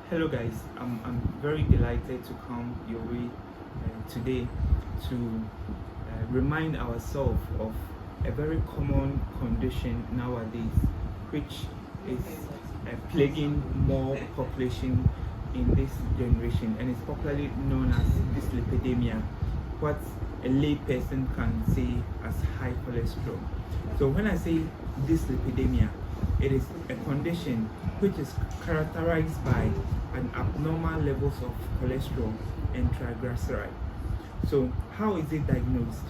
Hello guys, I'm very delighted to come your way today to remind ourselves of a very common condition nowadays, which is plaguing more population in this generation, and it's popularly known as dyslipidemia, what a lay person can say as high cholesterol. So when I say dyslipidemia, it is a condition which is characterized by an abnormal levels of cholesterol and triglyceride. So how is it diagnosed?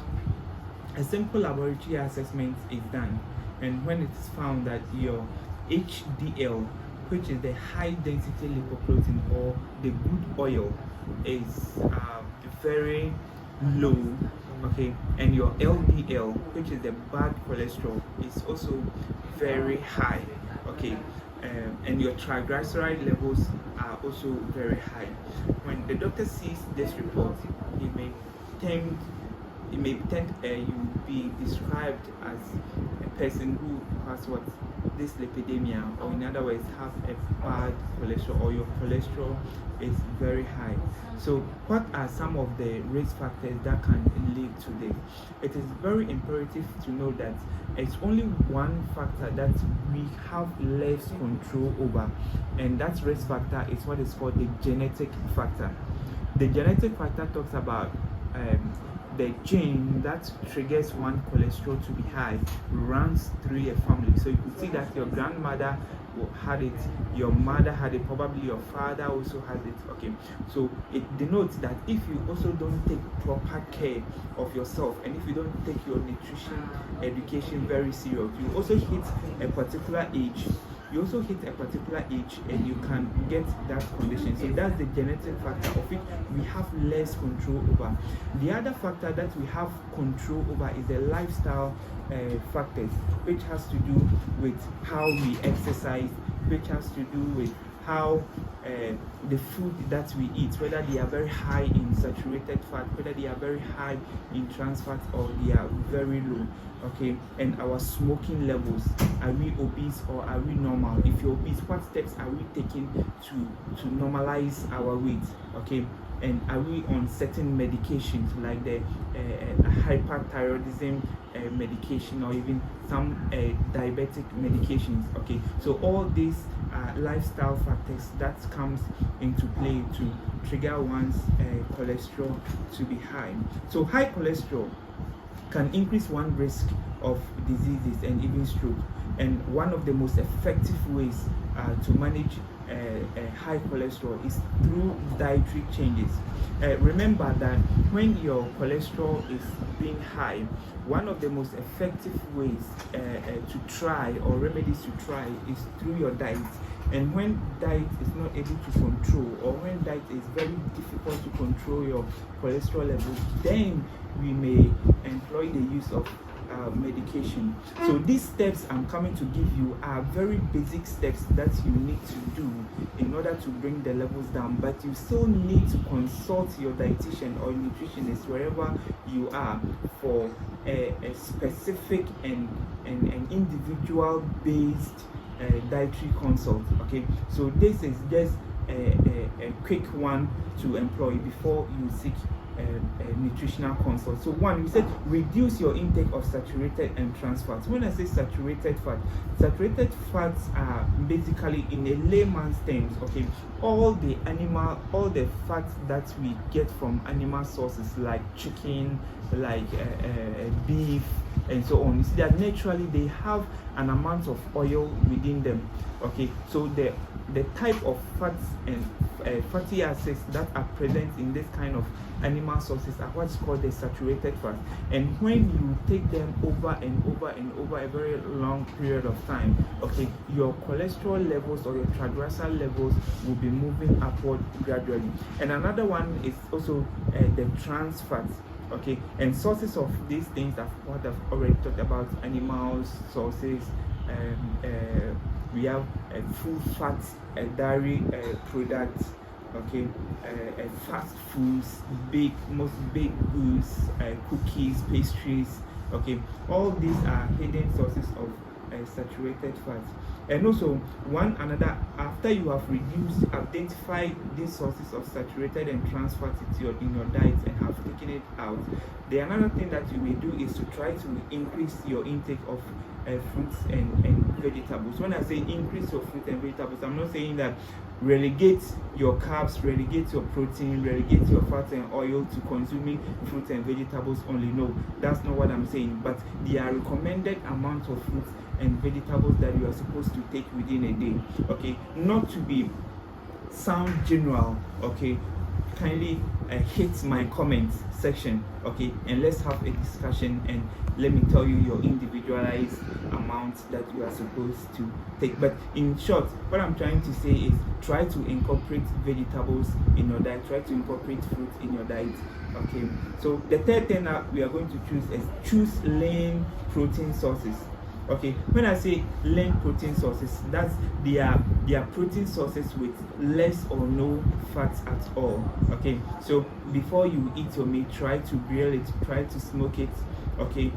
A simple laboratory assessment is done, and when it is found that your HDL, which is the high density lipoprotein or the good oil, is very low, okay, and your LDL, which is the bad cholesterol, is also very high, okay, and your triglyceride levels are also very high. When the doctor sees this report, he may tend you be described as a person who has what dyslipidemia, or in other words have a bad cholesterol, or your cholesterol is very high. So what are some of the risk factors that can lead to this? It is very imperative to know that it's only one factor that we have less control over, and that risk factor is what is called the genetic factor. The genetic factor talks about the gene that triggers one cholesterol to be high runs through a family. So you could see that your grandmother had it, your mother had it, probably your father also has it. Okay, so it denotes that if you also don't take proper care of yourself, and if you don't take your nutrition education very serious, you also hit a particular age. And you can get that condition. So that's the genetic factor of it we have less control over. The other factor that we have control over is the lifestyle factors, which has to do with how we exercise, which has to do with how the food that we eat, whether they are very high in saturated fat, whether they are very high in trans fat, or they are very low, okay, and our smoking levels. Are we obese or are we normal? If you're obese, what steps are we taking to normalize our weight, okay? And are we on certain medications like the hyperthyroidism medication, or even some diabetic medications, okay? So all these lifestyle factors that comes into play to trigger one's cholesterol to be high. So high cholesterol can increase one risk of diseases and even stroke. And one of the most effective ways to manage high cholesterol is through dietary changes. Remember that when your cholesterol is being high, one of the most effective ways to try, or remedies to try, is through your diet. And when diet is not able to control, or when diet is very difficult to control your cholesterol levels, then we may employ the use of medication. So these steps I'm coming to give you are very basic steps that you need to do in order to bring the levels down, but you still need to consult your dietitian or nutritionist wherever you are for a specific and individual based dietary consult. Okay, so this is just a quick one to employ before you seek a nutritional consult. So one, we said reduce your intake of saturated and trans fats. When I say saturated fats are basically, in a layman's terms, okay, all the fats that we get from animal sources like chicken, like beef, and so on. You see that naturally they have an amount of oil within them. Okay, so the type of fats and fatty acids that are present in this kind of animal sources are what's called the saturated fat. And when you take them over and over and over a very long period of time, okay, your cholesterol levels or your triglyceride levels will be moving upward gradually. And another one is also the trans fats. Okay, and sources of these things are what I've already talked about: animals, sources. We have full fats, dairy products, okay, fast foods, most baked goods, cookies, pastries, okay. All these are hidden sources of saturated fats. And also, one another, after you have identified these sources of saturated and trans fats in your diet and have taken it out, the another thing that you may do is to try to increase your intake of fruits and vegetables. When I say increase your fruit and vegetables, I'm not saying that relegate your carbs, relegate your protein, relegate your fat and oil to consuming fruits and vegetables only. No, that's not what I'm saying. But there are recommended amount of fruits and vegetables that you are supposed to take within a day. Okay, not to be sound general. Okay, kindly hit my comment section, okay, and let's have a discussion, and let me tell you your individualized amount that you are supposed to take. But in short, what I'm trying to say is try to incorporate vegetables in your diet, try to incorporate fruit in your diet. Okay, so the third thing that we are going to choose lean protein sources. Okay, when I say lean protein sources, that's they are protein sources with less or no fats at all. Okay, so before you eat your meat, try to grill it, try to smoke it, okay,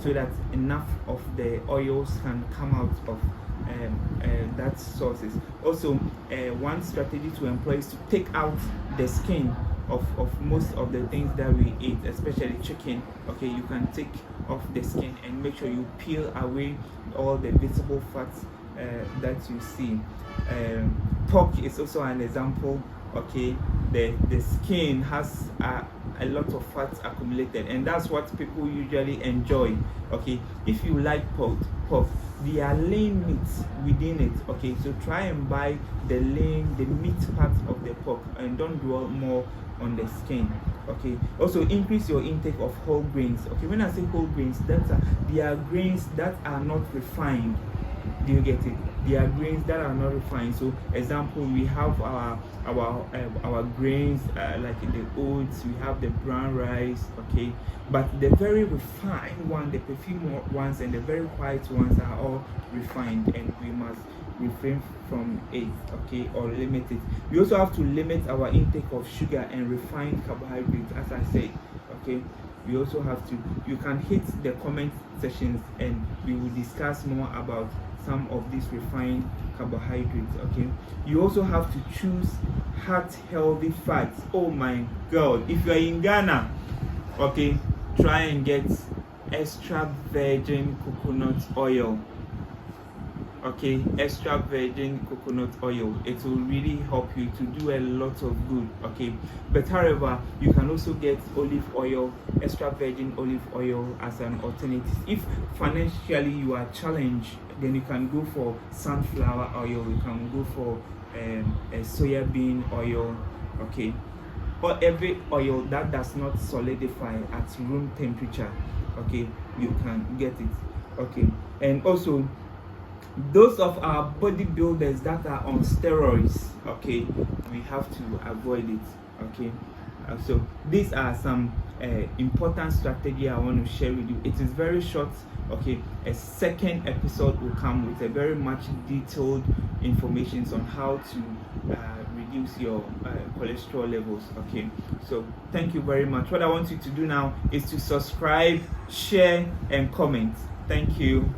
so that enough of the oils can come out of that sources. Also, one strategy to employ is to take out the skin of most of the things that we eat, especially chicken. Okay, you can take off the skin and make sure you peel away all the visible fats that you see. Pork is also an example. Okay, the skin has a lot of fats accumulated, and that's what people usually enjoy. Okay, if you like pork, there are lean meats within it. Okay, so try and buy the meat part of the pork and don't dwell more on the skin. Okay, also increase your intake of whole grains. Okay, when I say whole grains, they are grains that are not refined. Do you get it? They are grains that are not refined. So example, we have our grains like the oats, we have the brown rice. Okay, but the very refined one, the perfume ones and the very white ones are all refined, and we must refrain from it, okay, or limit it. We also have to limit our intake of sugar and refined carbohydrates, as I said. Okay, we also have to, you can hit the comment sections and we will discuss more about some of these refined carbohydrates. Okay, you also have to choose heart healthy fats. Oh my god, if you are in Ghana, okay, try and get extra virgin coconut oil. Okay, extra virgin coconut oil, it will really help you to do a lot of good. Okay, but however, you can also get olive oil, extra virgin olive oil as an alternative. If financially you are challenged, then you can go for sunflower oil, you can go for a soya bean oil. Okay, or every oil that does not solidify at room temperature. Okay, you can get it. Okay, and also those of our bodybuilders that are on steroids, okay, we have to avoid it. Okay, so these are some important strategy I want to share with you. It is very short. Okay, a second episode will come with a very much detailed information on how to reduce your cholesterol levels. Okay, so thank you very much. What I want you to do now is to subscribe, share and comment. Thank you.